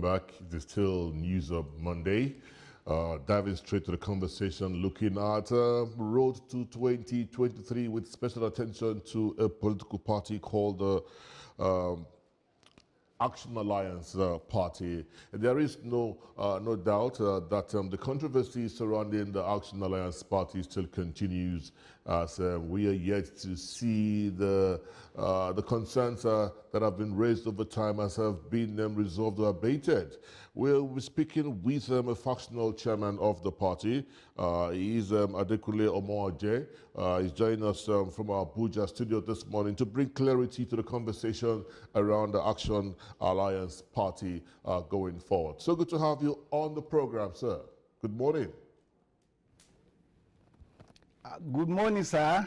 back. It's still News Up Monday. Diving straight to the conversation, looking at road to 2023 with special attention to a political party called the Action Alliance Party. There is no doubt that the controversy surrounding the Action Alliance Party still continues, as we are yet to see the concerns that have been raised over time as have been resolved or abated. We'll be speaking with a factional chairman of the party. He is Adekunle Omoaje. He's joining us from our Abuja studio this morning to bring clarity to the conversation around the Action Alliance Party going forward. So good to have you on the program, sir. Good morning. Good morning, sir.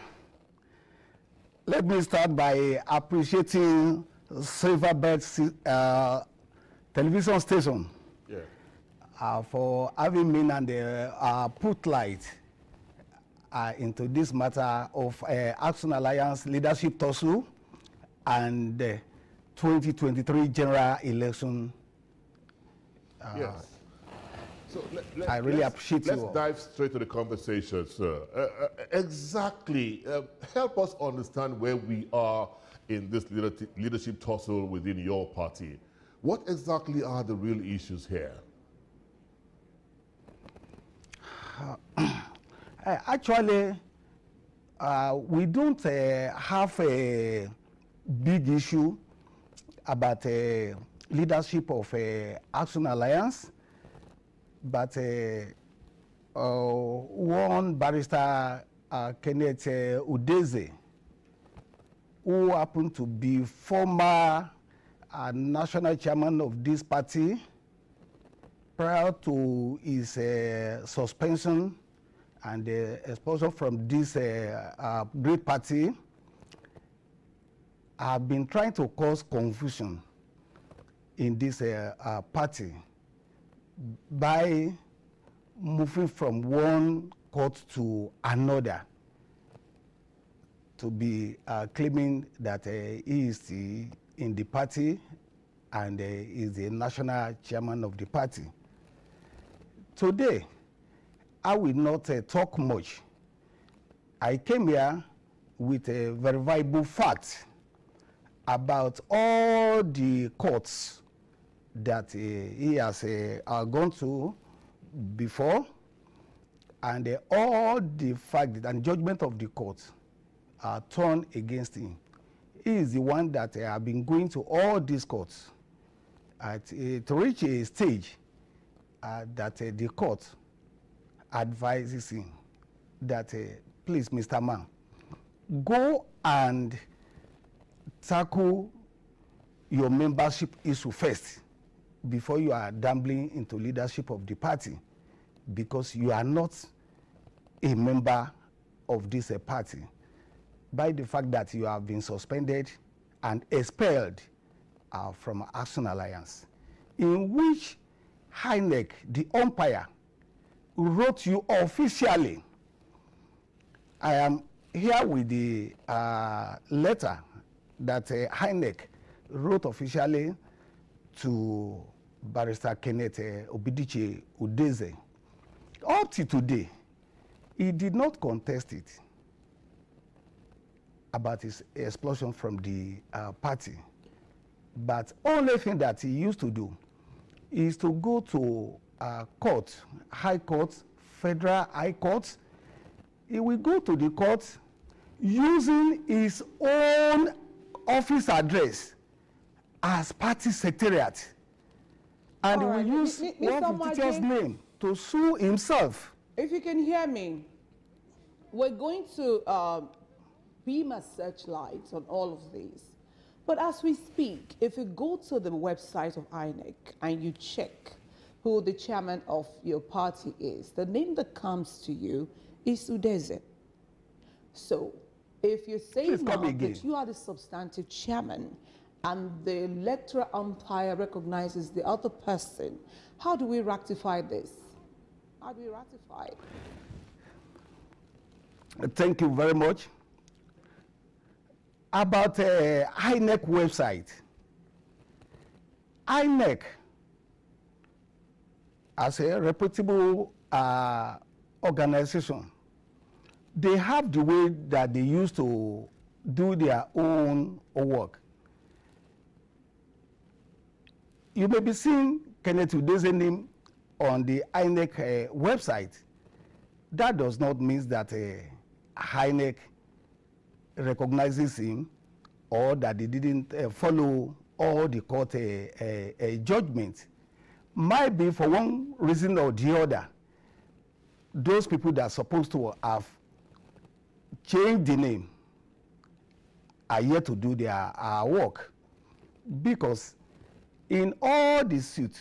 Let me start by appreciating Silverbird television station for having me and put light into this matter of Action Alliance leadership tussle and 2023 general election. Yes. So I really appreciate you. Let's dive straight to the conversation, sir. Exactly. Help us understand where we are in this leadership tussle within your party. What exactly are the real issues here? Actually, we don't have a big issue about leadership of Action Alliance, but one barrister, Kenneth Udeze, who happened to be former national chairman of this party prior to his suspension and expulsion from this great party, have been trying to cause confusion in this party by moving from one court to another to be claiming that he is in the party and is the national chairman of the party. Today, I will not talk much. I came here with a verifiable fact about all the courts that he has gone to before, and all the fact and judgment of the court are turned against him. He is the one that have been going to all these courts to reach a stage that the court advises him that, please, Mr. Man, go and tackle your membership issue first before you are dabbling into leadership of the party, because you are not a member of this party by the fact that you have been suspended and expelled from Action Alliance, in which INEC, the umpire, wrote you officially. I am here with the letter that INEC wrote officially to Barrister Kenneth Obidiche Udeze. Up to today, he did not contest it about his expulsion from the party. But only thing that he used to do is to go to court, high court, federal high court. He will go to the court using his own office address as party secretariat, and he will use one of the teacher's name to sue himself. If you can hear me, we're going to beam a searchlight on all of these. But as we speak, if you go to the website of INEC and you check who the chairman of your party is, the name that comes to you is Udeze. So if you say now that you are the substantive chairman and the electoral umpire recognizes the other person, how do we rectify this? How do we ratify it? Thank you very much. About INEC website. INEC as a reputable organization, they have the way that they used to do their own work. You may be seeing Kenneth Udeze name on the INEC website. That does not mean that INEC recognizes him or that they didn't follow all the court judgment. Might be for one reason or the other, those people that are supposed to have changed the name are yet to do their work, because in all the suits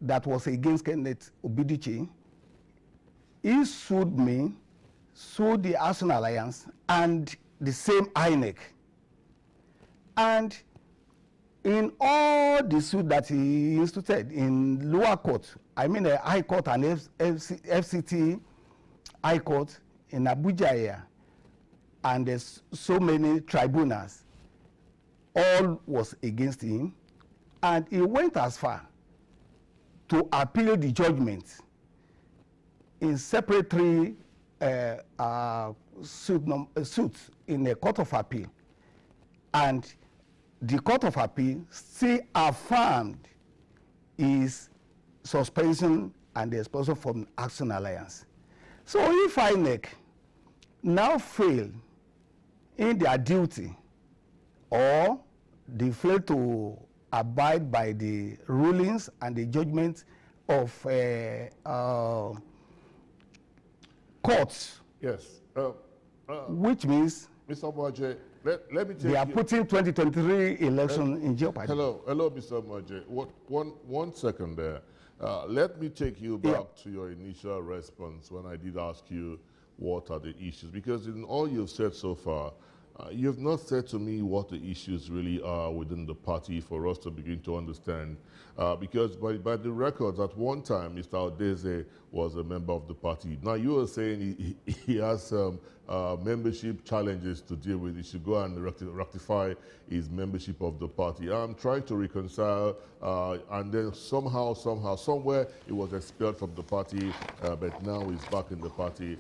that was against Kenneth Obidiche, he sued me, sued the Action Alliance, and the same INEC. And in all the suits that he instituted in lower court, I mean the High Court and FCT High Court in Abuja here, and there's so many tribunals, all was against him, and he went as far to appeal the judgment in separate three suits in the Court of Appeal, and the Court of Appeal still affirmed his suspension and the expulsion from Action Alliance. So if INEC now fail in their duty, or they fail to abide by the rulings and the judgments of courts, Yes. which means Mr. Moaje, let me take they are you. putting 2023 election in jeopardy. Hello, Mr. Moaje. One second there. Let me take you back to your initial response when I did ask you what are the issues, because in all you've said so far, you've not said to me what the issues really are within the party for us to begin to understand. Because by the records, at one time, Mr. Udeze was a member of the party. Now, you are saying he has some membership challenges to deal with. He should go and rectify his membership of the party. I'm trying to reconcile, and then somehow, somewhere, he was expelled from the party, but now he's back in the party.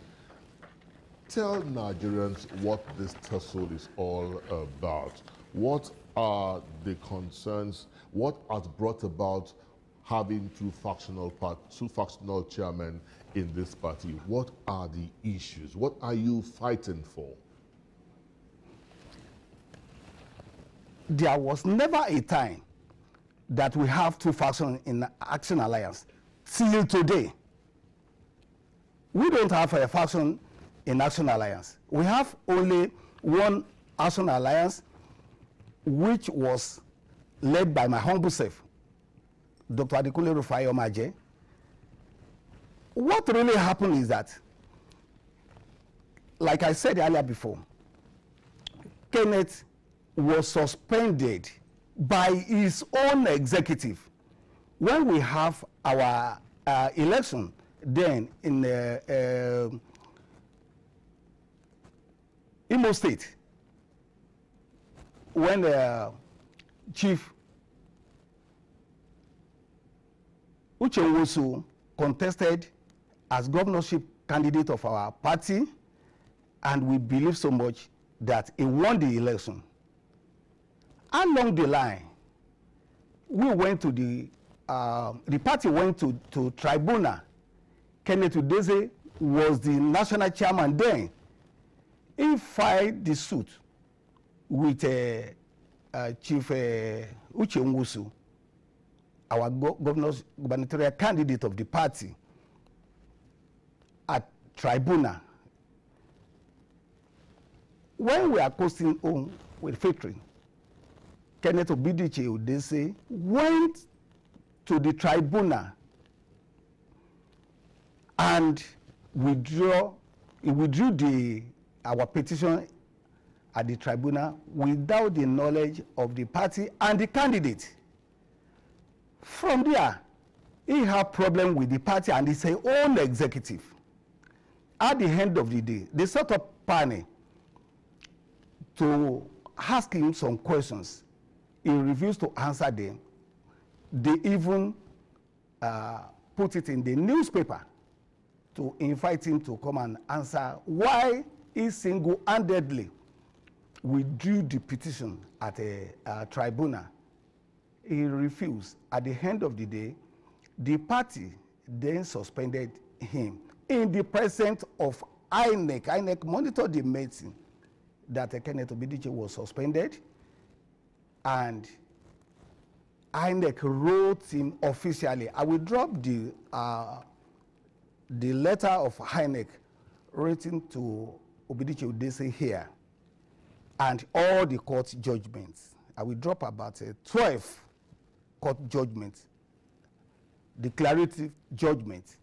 Tell Nigerians what this tussle is all about. What are the concerns? What has brought about having two factional chairmen in this party? What are the issues? What are you fighting for? There was never a time that we have two factions in Action Alliance. Till today, we don't have a faction in Action Alliance. We have only one Action Alliance, which was led by my humble self, Dr. Adekunle Rufai Omaje. What really happened is that, like I said earlier before, Kenneth was suspended by his own executive. When we have our election, then in Imo State, when Chief Uche Nwosu contested as governorship candidate of our party, and we believe so much that he won the election. Along the line, we went to the party went to tribunal. Kenneth Udeze was the national chairman then. He filed the suit with Chief Uche Nwosu, our gubernatorial candidate of the party, at tribunal. When we are coasting home with victory, Kenneth Obidiche Udeze went to the tribunal and withdrew our petition at the tribunal without the knowledge of the party and the candidate. From there, he had problem with the party and his own executive. At the end of the day, they set up panel to ask him some questions. He refused to answer them. They even put it in the newspaper to invite him to come and answer why he single-handedly withdrew the petition at a tribunal. He refused. At the end of the day, the party then suspended him in the presence of INEC. INEC monitored the meeting that Kenneth Obidiche was suspended, and INEC wrote him officially. I will drop the letter of INEC written to Obidiche Udese here, and all the court judgments. I will drop about 12 court judgments, declarative judgments,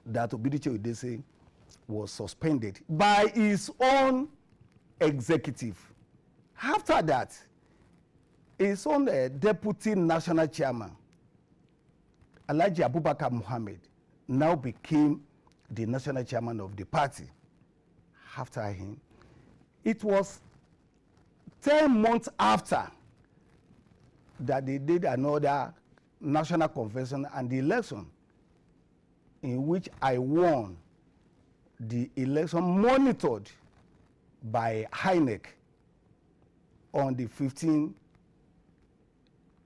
that Obidiche Udese was suspended by his own executive. After that, his own deputy national chairman, Alhaji Abubakar Muhammad, now became the national chairman of the party. After him, it was 10 months after that they did another national convention and the election, in which I won the election monitored by INEC on the 15th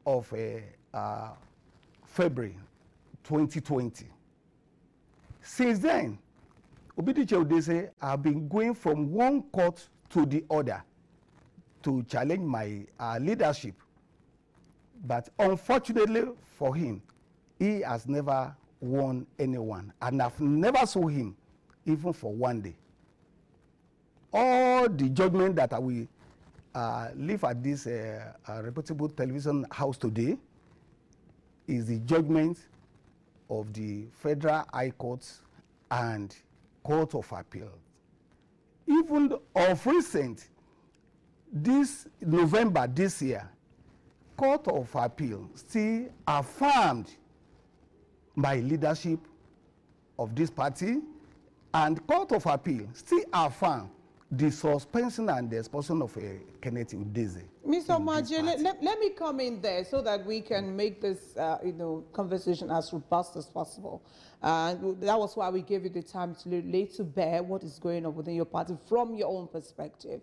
of February 2020. Since then, Obidiche Udese have been going from one court to the other to challenge my leadership. But unfortunately for him, he has never won anyone, and I've never saw him even for one day. All the judgment that I will leave at this reputable television house today is the judgment of the Federal High Court and Court of Appeal. Even of recent, this November this year, Court of Appeal still affirmed my leadership of this party, and Court of Appeal still affirmed the suspension and the expulsion of Kenneth Udese. Mr. Omoaje, let me come in there so that we can make this conversation as robust as possible. That was why we gave you the time to lay to bear what is going on within your party from your own perspective.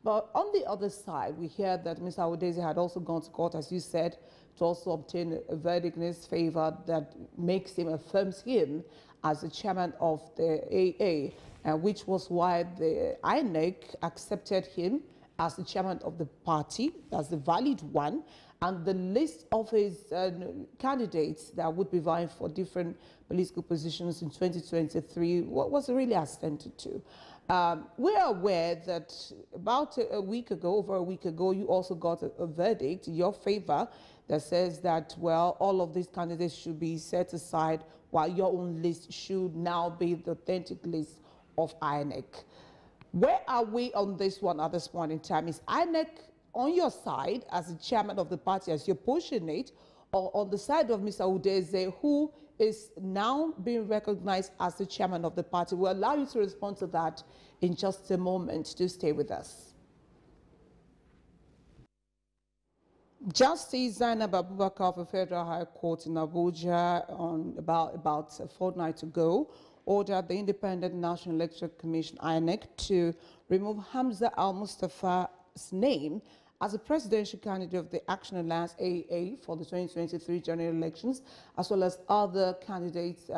But on the other side, we hear that Mr. Udese had also gone to court, as you said, to also obtain a verdict in his favor that makes him, affirms him as the chairman of the AA, which was why the INEC accepted him as the chairman of the party, as the valid one, and the list of his candidates that would be vying for different political positions in 2023 was really assented to. We're aware that about a week ago, over a week ago, you also got a verdict in your favor that says that, well, all of these candidates should be set aside while your own list should now be the authentic list of INEC. Where are we on this one at this point in time? Is INEC on your side as the chairman of the party, as you're pushing it, or on the side of Mr. Udese, who is now being recognized as the chairman of the party? We'll allow you to respond to that in just a moment. To stay with us. Justice Zainab Abubakar of the Federal High Court in Abuja, on about a fortnight ago, ordered the Independent National Electoral Commission, INEC, to remove Hamza Al-Mustafa's name as a presidential candidate of the Action Alliance AA for the 2023 general elections, as well as other candidates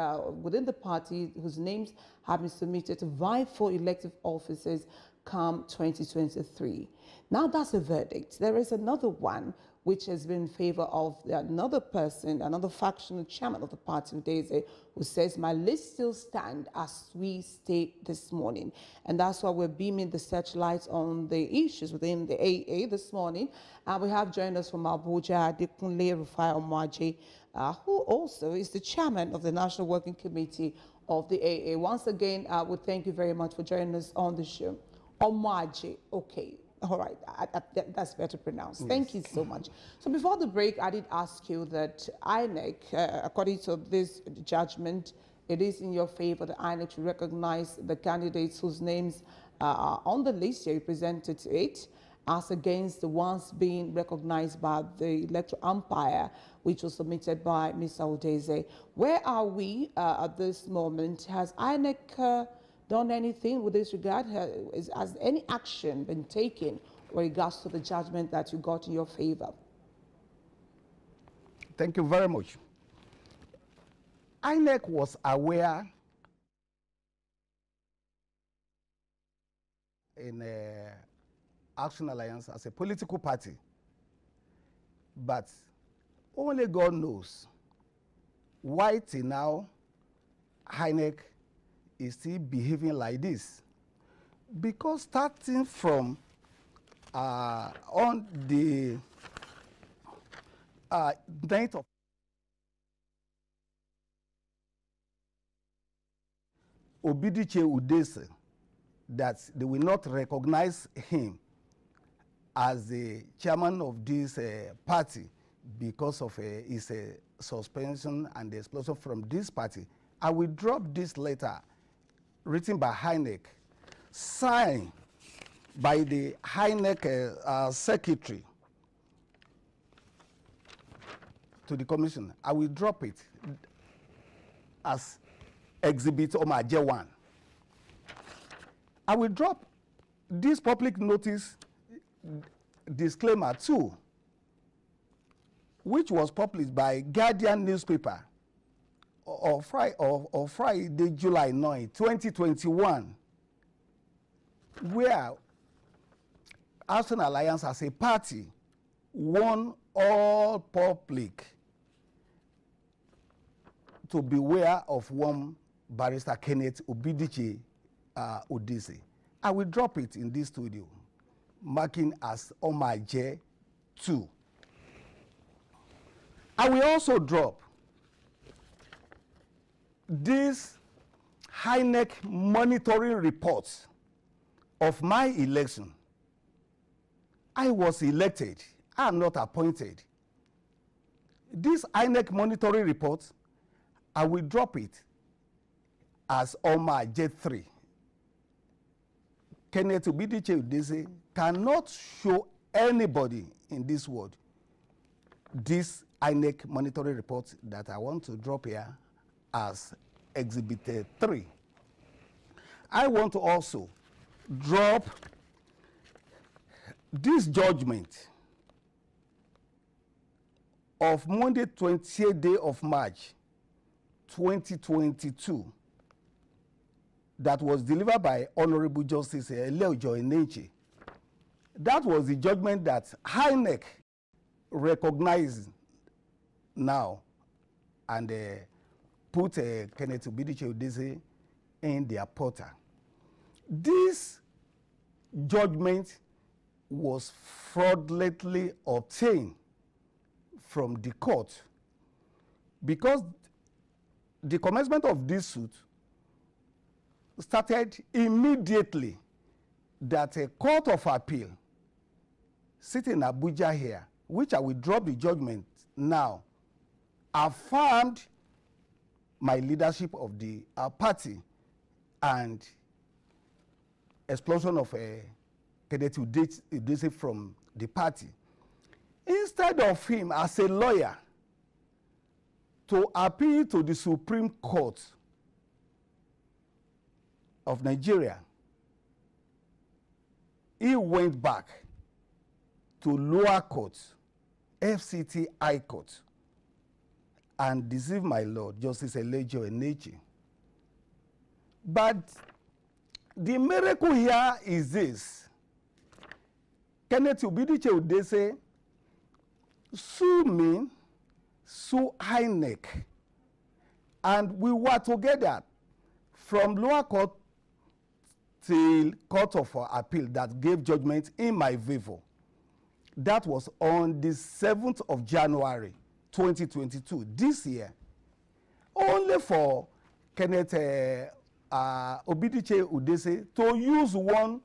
within the party whose names have been submitted to vie for elective offices come 2023. Now that's a verdict. There is another one which has been in favor of another person, another factional chairman of the party, Udese, who says, my list still stands as we state this morning. And that's why we're beaming the searchlights on the issues within the AA this morning. And we have joined us from Abuja, Adekunle Rufai Omoaje, who also is the chairman of the National Working Committee of the AA. Once again, I would thank you very much for joining us on the show. Omoaje, okay. All right, that's better pronounced. Yes. Thank you so much. So before the break, I did ask you that INEC, according to this judgment, it is in your favor that INEC should recognize the candidates whose names are on the list. You presented it. as against the ones being recognized by the electoral umpire, which was submitted by Mr. Udeze. Where are we at this moment? Has INEC done anything with this regard? Has any action been taken with regards to the judgment that you got in your favor? Thank you very much. INEC was aware in Action Alliance as a political party, but only God knows why till now INEC is still behaving like this. Because starting from on the 9th of Obidiche Udeze, that they will not recognize him as the chairman of this party because of his suspension and the expulsion from this party. I will drop this letter written by INEC, signed by the INEC secretary to the commission. I will drop it as Exhibit Omaje 1. I will drop this public notice disclaimer 2, which was published by Guardian newspaper on Friday, July 9, 2021, where Action Alliance as a party warned all public to beware of one Barrister Kenneth Obidiche Udeze. I will drop it in this studio, marking as Omaje 2. I will also drop this INEC monitoring report of my election. I was elected. I am not appointed. This INEC monitoring report, I will drop it as Omaje 3. Kenneth Obidiche Udeze cannot show anybody in this world this INEC monitoring report that I want to drop here as Exhibit 3. I want to also drop this judgment of Monday, 28th day of March, 2022, that was delivered by Honorable Justice Eleojo Enenche. That was the judgment that INEC recognized now and put Kenneth Obidiche Udeze in their portal. This judgment was fraudulently obtained from the court because the commencement of this suit started immediately that a court of appeal sitting in Abuja here, which I will drop the judgment now, affirmed my leadership of the party and expulsion of Kenneth Udeze from the party. Instead of him as a lawyer to appeal to the Supreme Court of Nigeria, he went back to lower court, FCT High Court, and deceived my Lord, Justice Eleojo Enenche. But the miracle here is this: Kenneth Obidiche Udeze sue me, sue INEC, and we were together from lower court till court of appeal that gave judgment in my favor. That was on the 7th of January 2022, this year. Only for Kenneth Obidiche Udeze to use one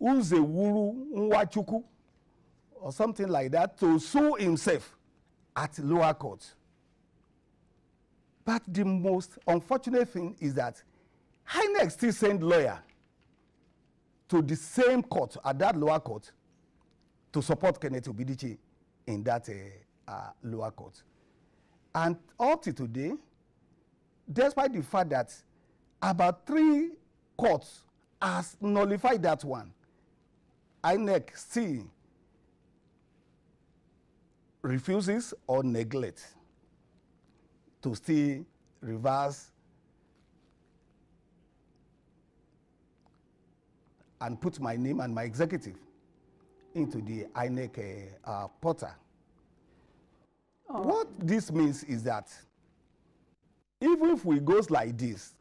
Uzewuru Nwachukwu or something like that to sue himself at lower court. But the most unfortunate thing is that INEC still send lawyer to the same court, at that lower court, to support Kenneth Obidiche in that lower court. And up to today, despite the fact that about 3 courts has nullified that one, INEC still refuses or neglects to still reverse and put my name and my executive into the INEC portal. Oh. What this means is that even if we goes like this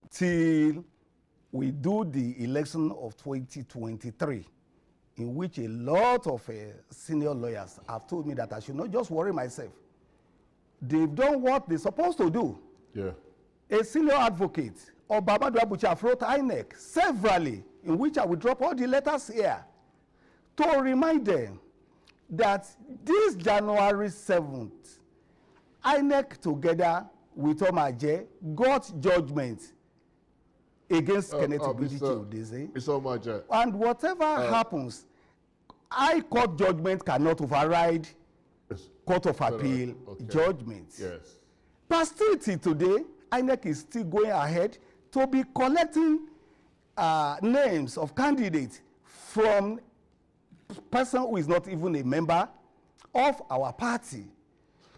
till we do the election of 2023, in which a lot of senior lawyers have told me that I should not just worry myself. They've done what they're supposed to do. Yeah. A senior advocate, Obama Dwabucha, wrote INEC severally, in which I will drop all the letters here, to remind them that this January 7th, INEC together with Omaje got judgment against Kenneth Obidiche Udeze. And whatever happens, High Court judgment cannot override Court of Appeal judgments. Yes. But still till today, INEC is still going ahead to be collecting names of candidates from person who is not even a member of our party.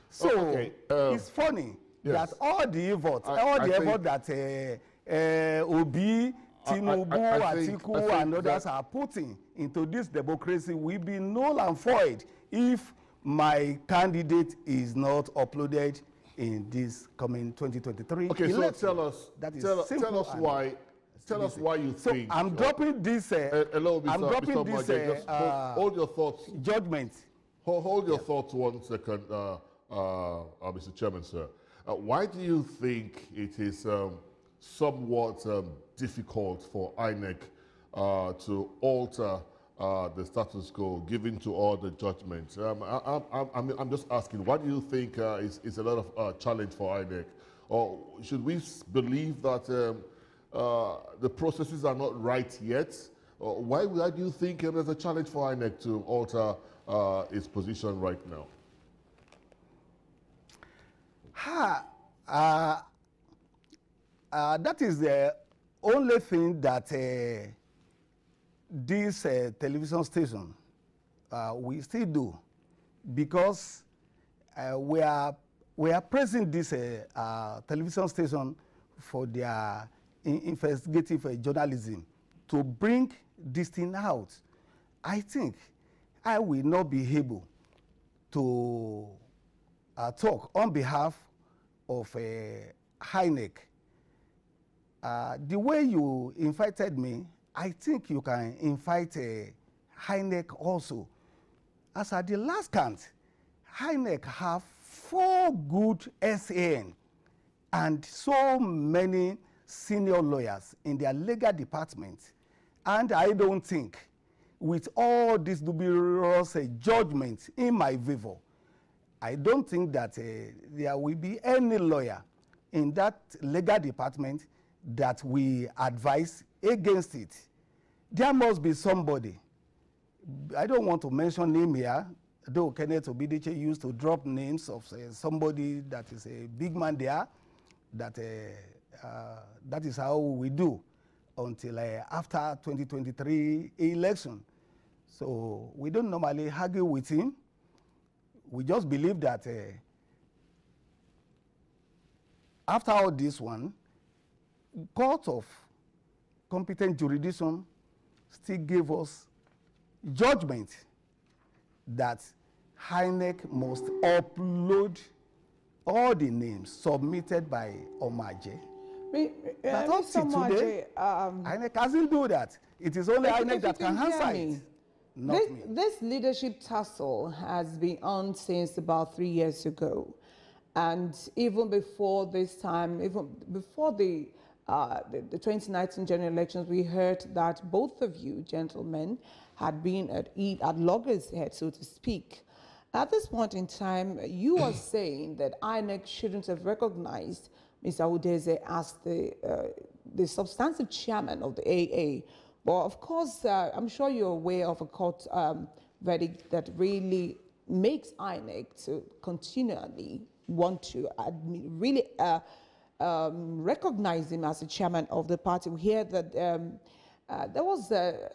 So it's funny that all the effort, that Obi, Tinubu, Atiku, and others are putting into this democracy will be null and void if my candidate is not uploaded in this coming 2023 election. So tell us why you think. I'm dropping this. Hold your thoughts. Judgment. Hold your thoughts 1 second, Mr. Chairman, sir. Why do you think it is somewhat difficult for INEC to alter the status quo given to all the judgments? I'm just asking, what do you think is a lot of challenge for INEC? Or should we believe that the processes are not right yet? Why do you think there's a challenge for INEC to alter its position right now? That is the only thing that this television station we still do, because we are praising this television station for their investigative journalism to bring this thing out. I think I will not be able to talk on behalf of INEC. The way you invited me, I think you can invite INEC also. As at the last count, INEC have 4 good SAN and so many senior lawyers in their legal department. And I don't think, with all these dubious judgments in my favor, I don't think that there will be any lawyer in that legal department that we advise against it. There must be somebody. I don't want to mention name here, though Kenneth Obidiche used to drop names of somebody that is a big man there, that is how we do until after 2023 election. So we don't normally argue with him. We just believe that after all this one, Court of Competent Jurisdiction still gave us judgment that INEC must upload all the names submitted by Omaje. But up to today, INEC hasn't do that. It is only INEC that can answer it. This leadership tussle has been on since about 3 years ago. And even before this time, even before the 2019 general elections, we heard that both of you gentlemen had been at loggerheads head, so to speak. At this point in time, you are saying that INEC shouldn't have recognized Mr. Udeze as the substantive chairman of the AA. But of course, I'm sure you're aware of a court verdict that really makes INEC to continually want to really recognize him as the chairman of the party. We hear that there was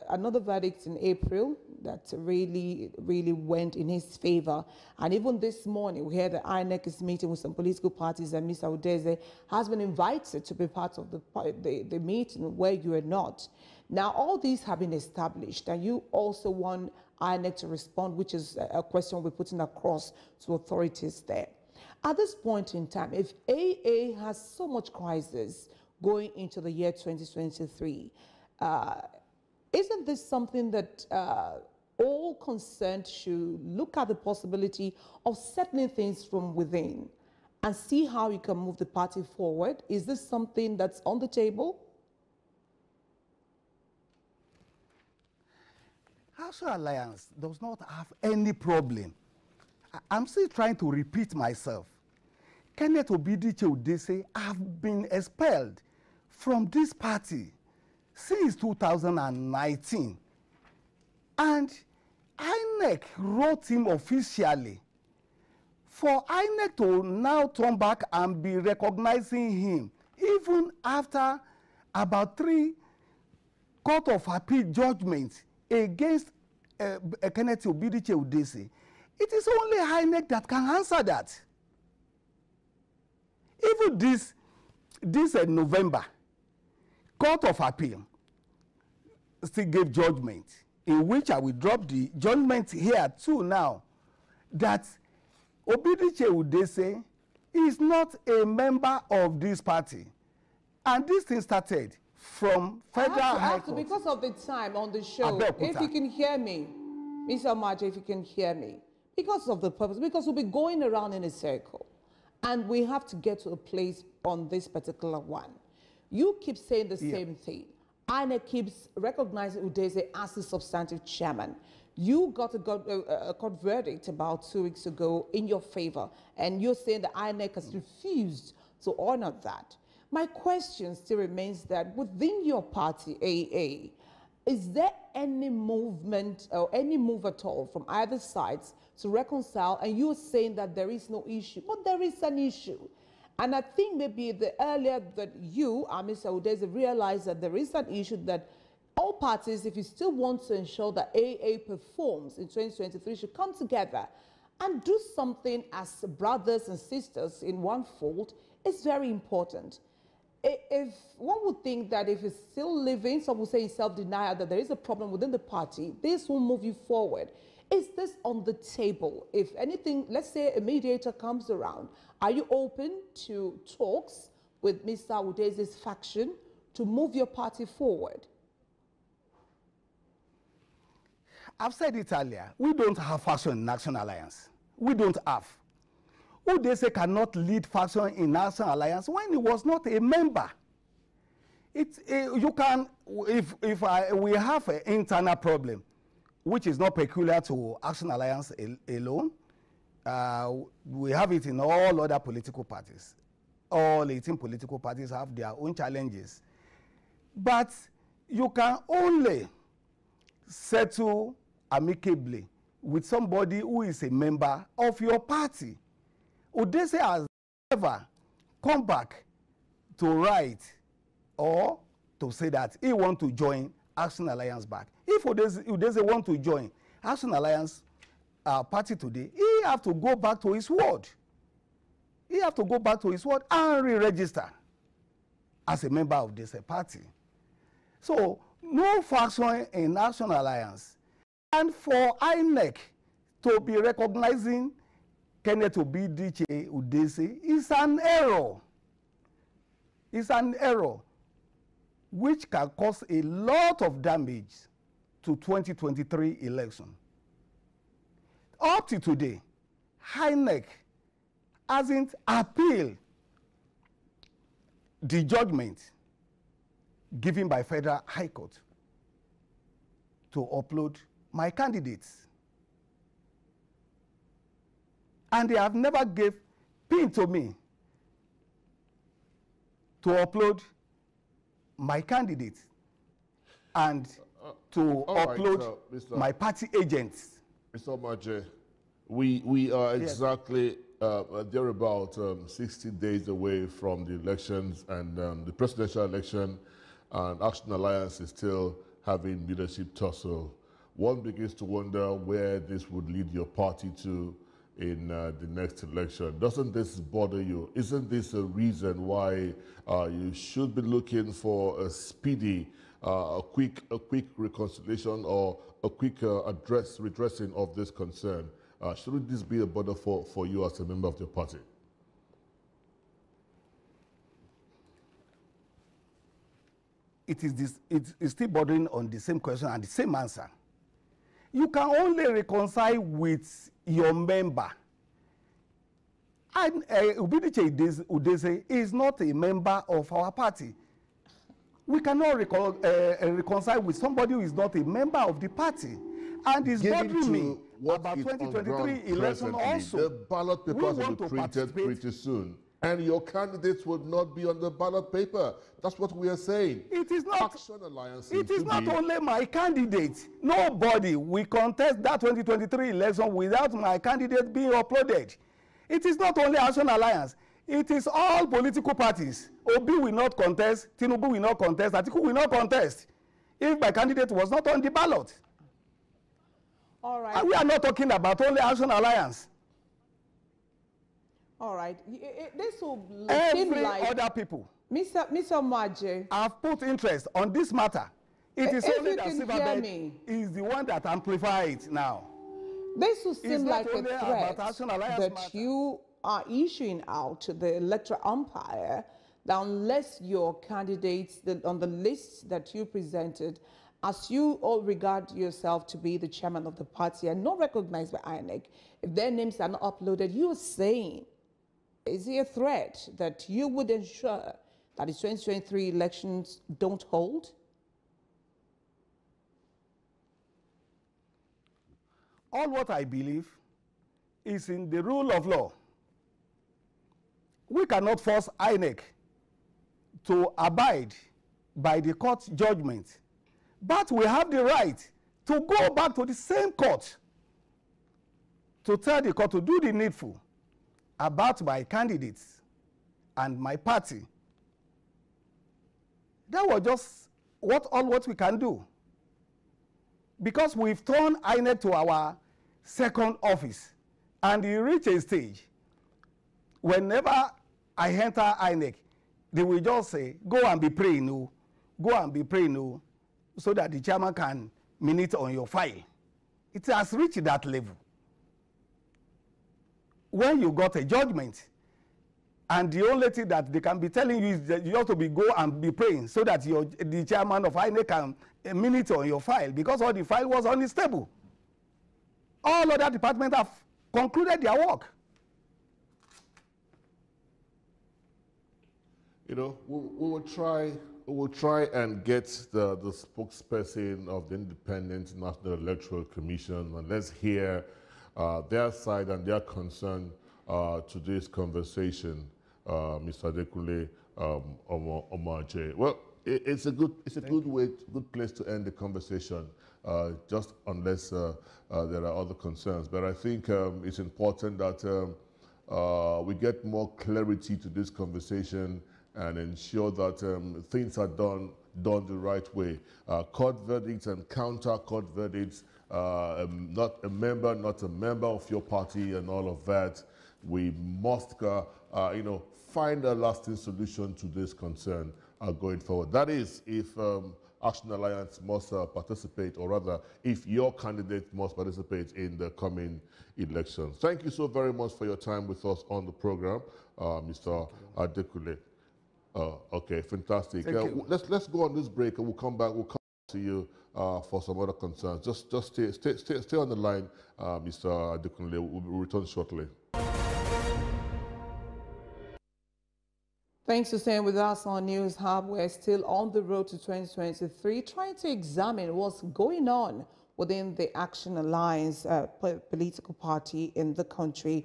another verdict in April that really went in his favor. And even this morning, we hear that INEC is meeting with some political parties, and Mr. Udeze has been invited to be part of the meeting where you are not. Now, all these have been established, and you also want INEC to respond, which is a question we're putting across to authorities there. At this point in time, if AA has so much crisis going into the year 2023, isn't this something that all concerned should look at the possibility of settling things from within and see how you can move the party forward? Is this something that's on the table? Action Alliance does not have any problem. I'm still trying to repeat myself. Kenneth Obidiche Udeze have been expelled from this party since 2019. And INEC wrote him officially. For INEC to now turn back and be recognizing him, even after about 3 Court of Appeal judgments against Kenneth Obidiche Udeze, it is only INEC that can answer that. Even this November, Court of Appeal still gave judgment, in which I will drop the judgment here too now, that Obidiche Udeze is not a member of this party. And this thing started from Federal High Court. Because of the time on the show, if you can hear me, Mr. Omaje, if you can hear me, because of the purpose, because we'll be going around in a circle, and we have to get to a place on this particular one. You keep saying the same thing. INEC keeps recognizing Udeze as the substantive chairman. You got a court verdict about 2 weeks ago in your favor, and you're saying that INEC has refused to honor that. My question still remains that within your party, AA, is there any movement or any move at all from either sides to reconcile? And you're saying that there is no issue, but there is an issue. And I think maybe the earlier that you, Mr. Udeze, realize that there is an issue, that all parties, if you still want to ensure that AA performs in 2023, should come together and do something as brothers and sisters in one fold. Is very important. If one would think that if it's still living, some would say in self-denial, that there is a problem within the party, this will move you forward. Is this on the table? If anything, let's say a mediator comes around, are you open to talks with Mr. Udeze's faction to move your party forward? I've said it earlier, we don't have faction in Action Alliance. We don't have. Udeze cannot lead faction in Action Alliance when he was not a member. You can, we have an internal problem, which is not peculiar to Action Alliance alone. We have it in all other political parties. All 18 political parties have their own challenges. But you can only settle amicably with somebody who is a member of your party. Udeze has never come back to write or to say that he wants to join Action Alliance back. If Udeze want to join Action Alliance party today, he have to go back to his word. He have to go back to his word and re-register as a member of this party. So no faction in Action Alliance. And for INEC to be recognizing Kenneth Obidiche Udeze is an error. It's an error which can cause a lot of damage to 2023 election. Up to today, INEC hasn't appealed the judgment given by Federal High Court to upload my candidates. And they have never gave pin to me to upload my candidates and to upload my party agents. Mr. Omaje, we are exactly they're about 60 days away from the elections and the presidential election, and Action Alliance is still having leadership tussle. One begins to wonder where this would lead your party to in the next election. Doesn't this bother you? Isn't this a reason why you should be looking for a speedy, a quick reconciliation or a quick redressing of this concern? Shouldn't this be a bother for you as a member of your party? It is still bordering on the same question and the same answer. You can only reconcile with your member. And Ubidiche Udese is not a member of our party. We cannot reconcile with somebody who is not a member of the party. And it's bothering me about 2023 election also. The ballot papers will be printed pretty soon. And your candidates would not be on the ballot paper. That's what we are saying. It is not. Action Alliance. It is not only my candidate. Nobody will contest that 2023 election without my candidate being uploaded. It is not only Action Alliance. It is all political parties. Obi will not contest. Tinubu will not contest. Atiku will not contest if my candidate was not on the ballot. All right. And we are not talking about only Action Alliance. All right. This will seem Every like other people Mr. Omaje. have put interest on this matter. It is If only you that can hear Silverbird me. is the one that amplifies it now. This will seem not like a only threat about Action Alliance that matter. you are issuing out to the electoral umpire that unless your candidates on the list that you presented, as you all regard yourself to be the chairman of the party and not recognized by INEC, if their names are not uploaded, you are saying, is it a threat that you would ensure that the 2023 elections don't hold? All what I believe is in the rule of law. We cannot force INEC to abide by the court judgment, but we have the right to go back to the same court to tell the court to do the needful about my candidates and my party. That was just what we can do. Because we've turned INEC to our second office, and you reach a stage, whenever I enter INEC, they will just say, go and be praying, no. Go and be praying, no, so that the chairman can minute on your file. It has reached that level. When you got a judgment, and the only thing that they can be telling you is that you have to go and be praying so that the chairman of INEC can minute on your file, because all the file was unstable. All other departments have concluded their work. You know, we will try and get the spokesperson of the Independent National Electoral Commission, and let's hear their side and their concern to this conversation, Mr. Adekunle Omaje. Well, it's a good place to end the conversation, just unless there are other concerns. But I think it's important that we get more clarity to this conversation and ensure that things are done the right way. Court verdicts and counter-court verdicts, not a member of your party and all of that. We must, find a lasting solution to this concern going forward. That is, if Action Alliance must participate, or rather, if your candidate must participate in the coming elections. Thank you so very much for your time with us on the program, Mr. Adekunle. Okay, fantastic. Let's go on this break, and we'll come back. We'll come to you for some other concerns. Just stay on the line, Mr. Adekunle. We'll return shortly. Thanks for staying with us on News Hub. We're still on the road to 2023, trying to examine what's going on within the Action Alliance political party in the country.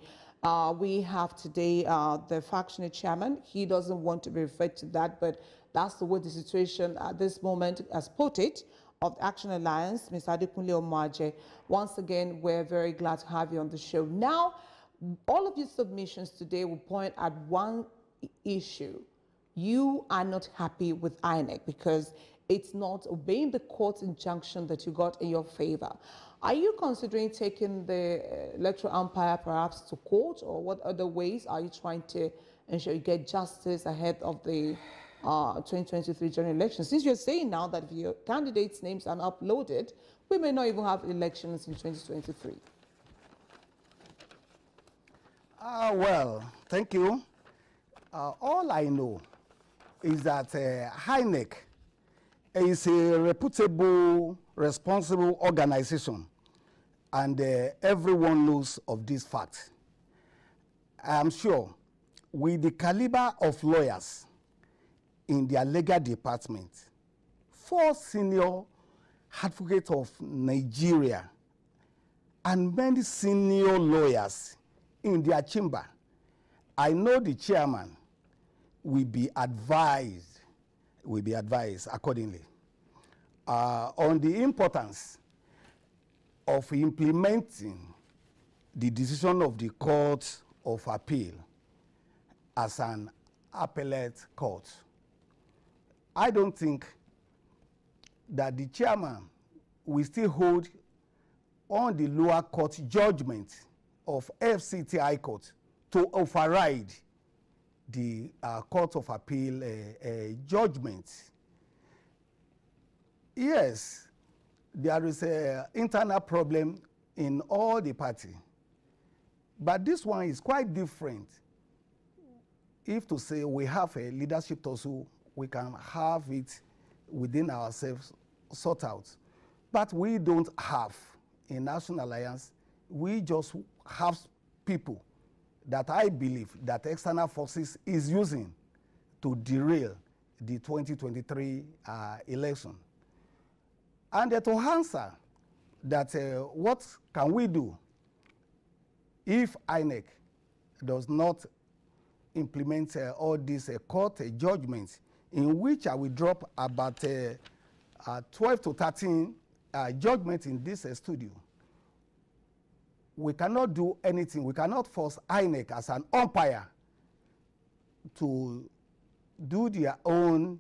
We have today the factional chairman. He doesn't want to be referred to that, but that's the way the situation at this moment has put it of the Action Alliance, Mr. Adekunle Omaje. Once again, we're very glad to have you on the show. Now, all of your submissions today will point at one issue. You are not happy with INEC because it's not obeying the court injunction that you got in your favor. Are you considering taking the electoral umpire perhaps to court, or what other ways are you trying to ensure you get justice ahead of the 2023 general election? Since you're saying now that if your candidates' names are uploaded, we may not even have elections in 2023. Well, thank you. All I know is that INEC is a reputable, responsible organization, and everyone knows of this fact. I am sure with the caliber of lawyers in their legal department, 4 senior advocates of Nigeria, and many senior lawyers in their chamber, I know the chairman will be advised accordingly on the importance of implementing the decision of the Court of Appeal as an appellate court. I don't think that the chairman will still hold on the lower court judgment of FCT High Court to override the Court of Appeal judgment. Yes, there is an internal problem in all the party, but this one is quite different. If to say we have a leadership tussle, we can have it within ourselves sort out. But we don't have in National Alliance. We just have people that I believe that external forces is using to derail the 2023 election. And to answer that, what can we do if INEC does not implement all these court judgments, in which I will drop about 12 to 13 judgments in this studio? We cannot do anything. We cannot force INEC as an umpire to do their own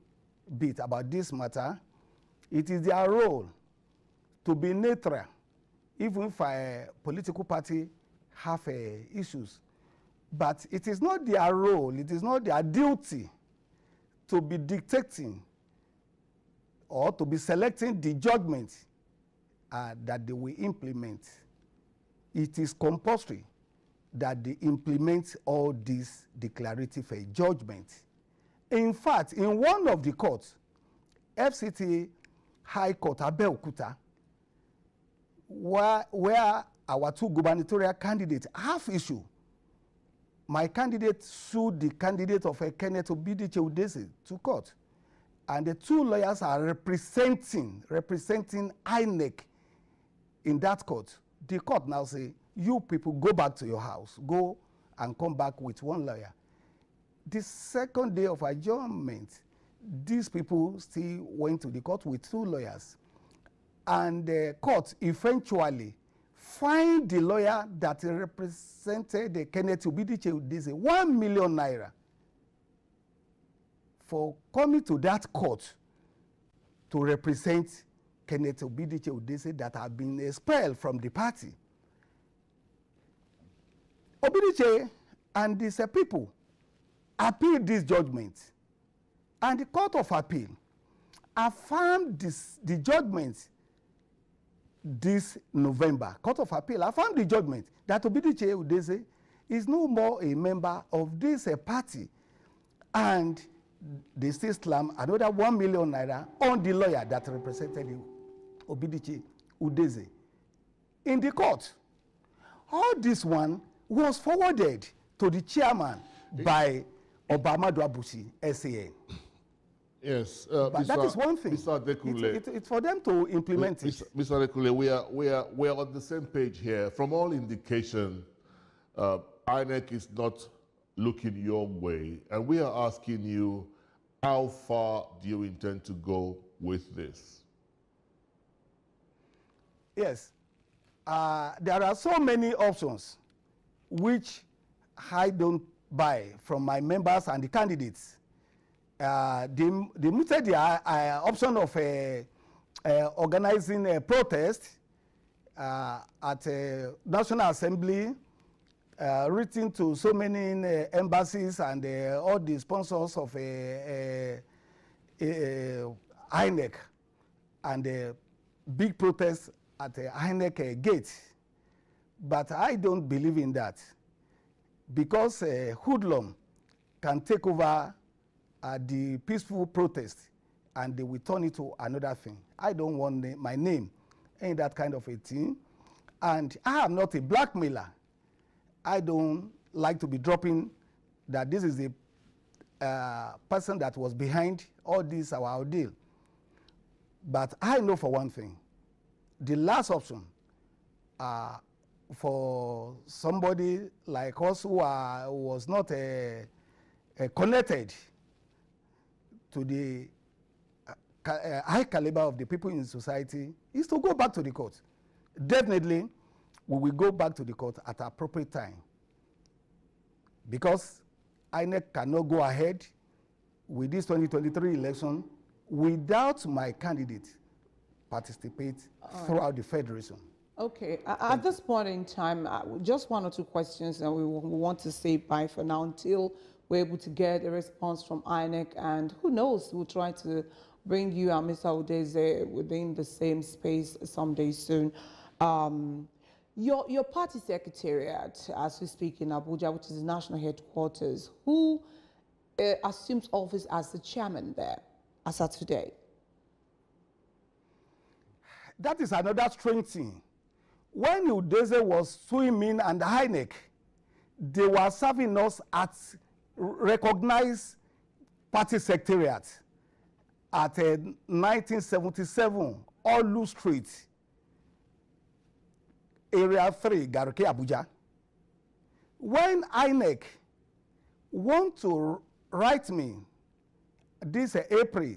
bit about this matter. It is their role to be neutral, even if a political party have issues. But it is not their role, it is not their duty to be dictating or to be selecting the judgment that they will implement. It is compulsory that they implement all these declarative judgments. In fact, in one of the courts, FCT High Court, Abeokuta, where our 2 gubernatorial candidates have issue, my candidate sued the candidate of Kenneth Obidiche Udeze to court. And the 2 lawyers are representing INEC in that court. The court now say, you people go back to your house, go and come back with 1 lawyer. The second day of adjournment, these people still went to the court with 2 lawyers. And the court eventually fined the lawyer that represented the Kenneth Obidiche Udeze 1 million naira for coming to that court to represent Kenneth Obidiche Udeze that have been expelled from the party. Obidiche and these people appealed this judgment, and the Court of Appeal affirmed the judgment this November. Court of Appeal affirmed the judgment that Obidiche Udeze is no more a member of this party, and they still slam another 1 million naira on the lawyer that represented Obidiche Udeze in the court. All this one was forwarded to the chairman by Obamadu Abusi, SAN. Yes, but that is one thing. Mr. Adekunle, it's for them to implement it. Mr. Adekunle, we are on the same page here. From all indication, INEC is not looking your way, and we are asking you, how far do you intend to go with this? Yes. There are so many options which I don't buy from my members and the candidates. They mooted the option of organizing a protest at a National Assembly, written to so many embassies and all the sponsors of INEC, and a big protest at the INEC gate. But I don't believe in that, because hoodlum can take over the peaceful protest and they will turn it to another thing. I don't want my name in that kind of a thing. And I am not a blackmailer. I don't like to be dropping that this is the person that was behind all this, our ordeal. But I know for one thing, the last option for somebody like us who was not connected to the high caliber of the people in society is to go back to the court. Definitely, we will go back to the court at an appropriate time, because INEC cannot go ahead with this 2023 election without my candidate participate throughout the federation. Okay, at this point in time, just one or two questions, and we want to say bye for now until we're able to get a response from INEC, and who knows, we'll try to bring you and Mr. Udeze within the same space someday soon. Your party secretariat, as we speak in Abuja, which is the national headquarters, who assumes office as the chairman there, as of today? That is another strange thing. When Udeze was swimming and INEC, they were serving us at recognized party secretariat at 1977 Olu Street, Area 3, Garki, Abuja. When INEC want to write me this April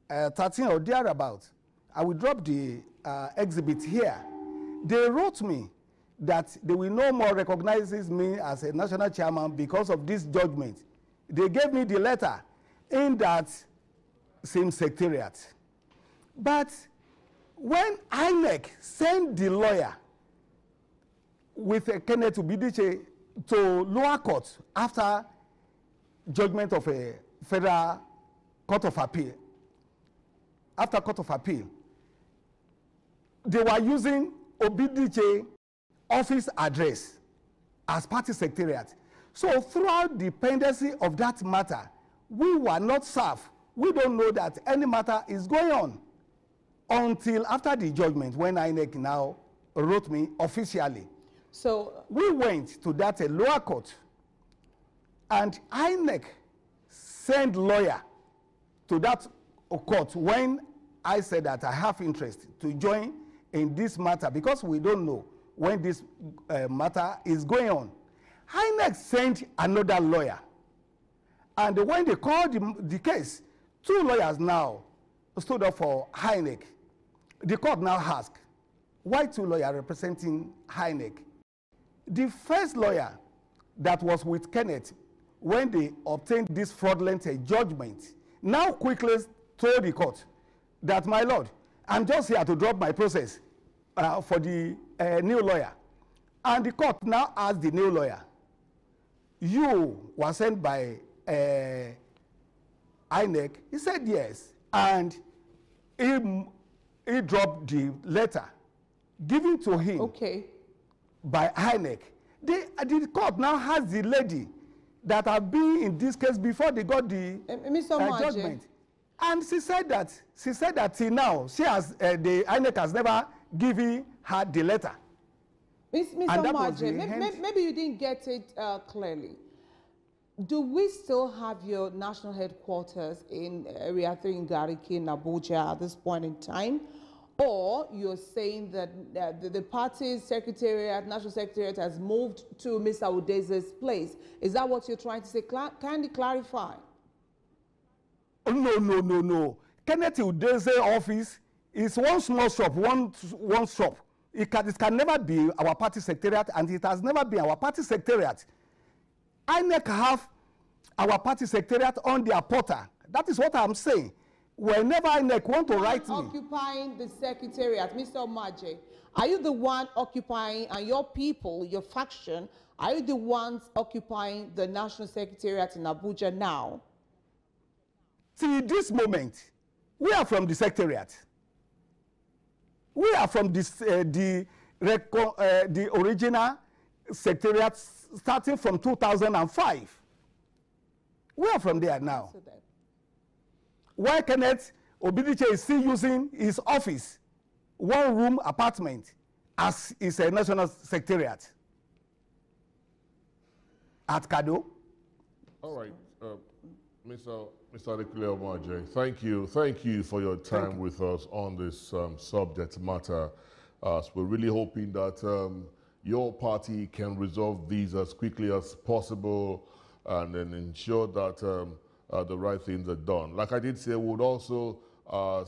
13 or thereabout, I will drop the exhibit here. They wrote me that they will no more recognize me as a national chairman because of this judgment. They gave me the letter in that same secretariat. But when INEC sent the lawyer with Kenneth Ubidiche to lower court after judgment of a federal court of appeal, after court of appeal, they were using Obidiche office address as party secretariat. So throughout the pendency of that matter, we were not served. We don't know that any matter is going on until after the judgment, when INEC now wrote me officially. So we went to that lower court, and INEC sent lawyer to that court when I said that I have interest to join in this matter, because we don't know when this matter is going on. INEC sent another lawyer, and when they called the case, two lawyers now stood up for INEC. The court now asked, why two lawyers representing INEC? The first lawyer that was with Kenneth when they obtained this fraudulent judgment now quickly told the court that, my lord, I'm just here to drop my process for the new lawyer. And the court now asked the new lawyer, you were sent by INEC? He said yes. And he dropped the letter given to him by INEC. The court now has the lady that have been in this case before they got the judgment. And she said that till now, she has, the INEC has never given her the letter. Mr. Omaje, maybe you didn't get it clearly. Do we still have your national headquarters in Area 3 in Gariki in Abuja at this point in time? Or you're saying that the party's secretariat, national secretariat, has moved to Mr. Udeze's place? Is that what you're trying to say? Can you clarify? No. Kenneth Udeze office is one small shop, one shop It can never be our party secretariat, and it has never been our party secretariat. INEC have our party secretariat on their portal. That is what I'm saying. Whenever INEC want to write me. Occupying the secretariat, Mr. Omaje, are you the one occupying, and your people, your faction, are you the ones occupying the National Secretariat in Abuja now? Till this moment, we are from the secretariat. We are from this, the original secretariat starting from 2005. We are from there now. Why Kenneth Obidiche is still using his office, one-room apartment, as is a national secretariat at Kado? All right, Mr. Adekunle Omaje, thank you for your time with us on this subject matter. We're really hoping that your party can resolve these as quickly as possible and then ensure that the right things are done. Like I did say, we would also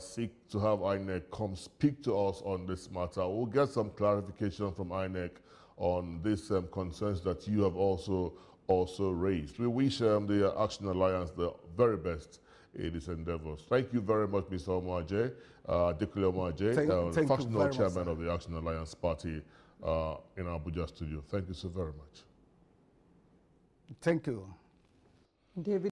seek to have INEC come speak to us on this matter. We'll get some clarification from INEC on these concerns that you have also raised. We wish the Action Alliance the very best in its endeavors. Thank you very much, Mr. Omaje, Adekunle Omaje, factional chairman of the Action Alliance Party in Abuja studio. Thank you so very much. Thank you. David.